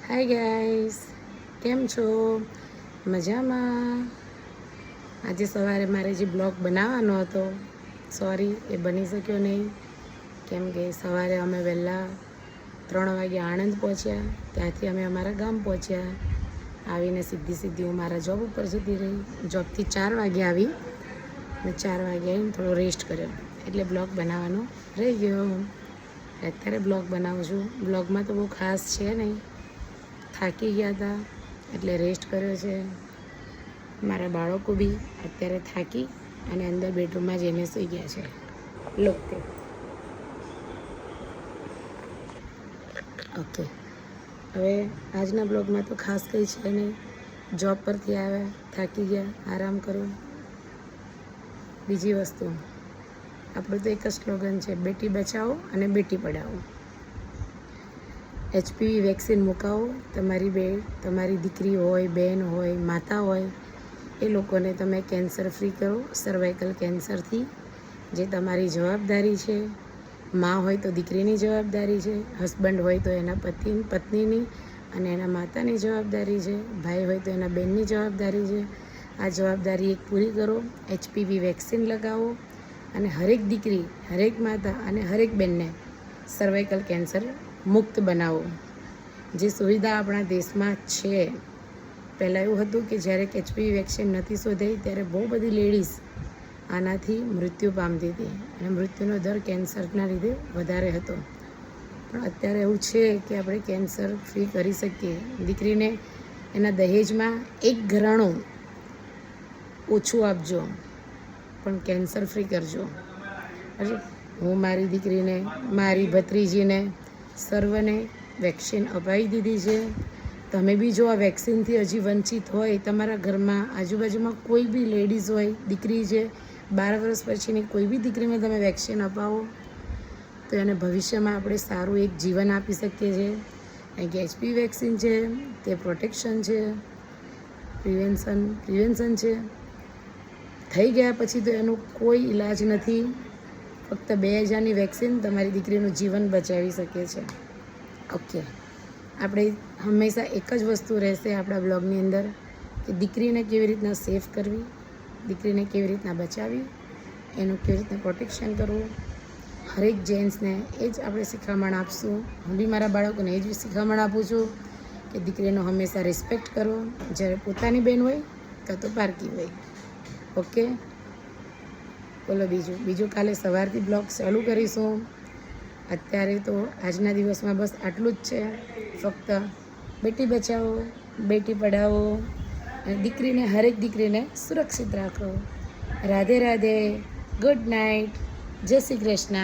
Hi guys, કેમ છો? મજામાં? આજે સવારે મારે જે બ્લોગ બનાવવાનો હતો, સોરી એ બની શક્યો નહીં. કેમ કે સવારે અમે વહેલા 3 વાગે આણંદ પહોંચ્યા. ત્યાંથી અમે અમારા ગામ પહોંચ્યા. આવીને સીધી હું મારા જોબ ઉપર જતી રહી. જોબથી 4 વાગે આવી અને 4 વાગે આવીને થોડો રેસ્ટ કર્યો, એટલે બ્લોગ બનાવવાનો રહી ગયો. અત્યારે બ્લોગ બનાવું છું. બ્લોગમાં તો બહુ ખાસ છે નહીં, થાકી ગયા હતા એટલે રેસ્ટ કર્યો છે. મારા બાળકો બી અત્યારે થાકી અને અંદર બેડરૂમમાં જઈને સૂઈ ગયા છે. લોકે ઓકે, હવે આજના બ્લોગમાં તો ખાસ કંઈ છે નહીં. જોબ પરથી આવ્યા, થાકી ગયા, આરામ કરો. બીજી વસ્તુ, આપણું તો એક જ સ્લોગન છે, બેટી બચાવો અને બેટી પઢાવો. HPV vaccine મુકાવો. તમારી દીકરી હોય, બહેન હોય, માતા હોય, એ લોકોને તમે કેન્સર ફ્રી કરો, સર્વાઇકલ કેન્સરથી. જે તમારી જવાબદારી છે. મા હોય તો દીકરીની જવાબદારી છે, હસબન્ડ હોય તો એના પત્નીની અને એના માતાની જવાબદારી છે, ભાઈ હોય તો એના બહેનની જવાબદારી છે. આ જવાબદારી એક પૂરી કરો. HPV વેક્સિન લગાવો અને હરેક દીકરી, હરેક માતા અને હરેક બહેનને સર્વાઇકલ કેન્સર મુક્ત બનાવો. જે સુવિધા આપણા દેશમાં છે. પહેલાં એવું હતું કે જ્યારે HPV વેક્સિન નથી શોધાઈ ત્યારે બહુ બધી લેડીઝ આનાથી મૃત્યુ પામતી હતી અને મૃત્યુનો દર કેન્સરના લીધે વધારે હતો. પણ અત્યારે એવું છે કે આપણે કેન્સર ફ્રી કરી શકીએ. દીકરીને એના દહેજમાં 1 ઘરેણું ઓછું આપજો, પણ કેન્સર ફ્રી કરજો. હું મારી દીકરીને, મારી ભત્રીજીને સર્વને વેક્સિન અપાવી દીધી છે. તમે બી જો આ વેક્સિનથી હજી વંચિત હોય, તમારા ઘરમાં આજુબાજુમાં કોઈ બી લેડીઝ હોય, દીકરી છે, 12 વર્ષ પછીની કોઈ બી દીકરીને તમે વેક્સિન અપાવો તો એને ભવિષ્યમાં આપણે સારું એક જીવન આપી શકીએ છીએ. કારણ કે HPV વેક્સિન છે તે પ્રોટેક્શન છે, પ્રિવેન્શન છે. થઈ ગયા પછી તો એનું કોઈ ઈલાજ નથી. ફક્ત 2000ની વેક્સિન તમારી દીકરીનું જીવન બચાવી શકે છે. ઓકે, આપણે હંમેશા એક જ વસ્તુ રહેશે આપણા બ્લોગની અંદર કે દીકરીને કેવી રીતના સેફ કરવી, દીકરીને કેવી રીતના બચાવી, એનું કેવી રીતના પ્રોટેક્શન કરવું. હરેક જેન્ટ્સને એ જ આપણે શિખામણ આપશું. હું બી મારા બાળકોને એ જ શિખામણ આપું છું કે દીકરીનો હંમેશા રિસ્પેક્ટ કરો, જ્યારે પોતાની બહેન હોય કાં તો પારકી હોય. ઓકે, બોલો બીજું કાલે સવારથી બ્લોગ ચાલુ કરીશું. અત્યારે તો આજના દિવસમાં બસ આટલું જ છે. ફક્ત બેટી બચાવો, બેટી પઢાવો અને હરેક દીકરીને સુરક્ષિત રાખો. રાધે રાધે, ગુડ નાઇટ, જય શ્રી કૃષ્ણ.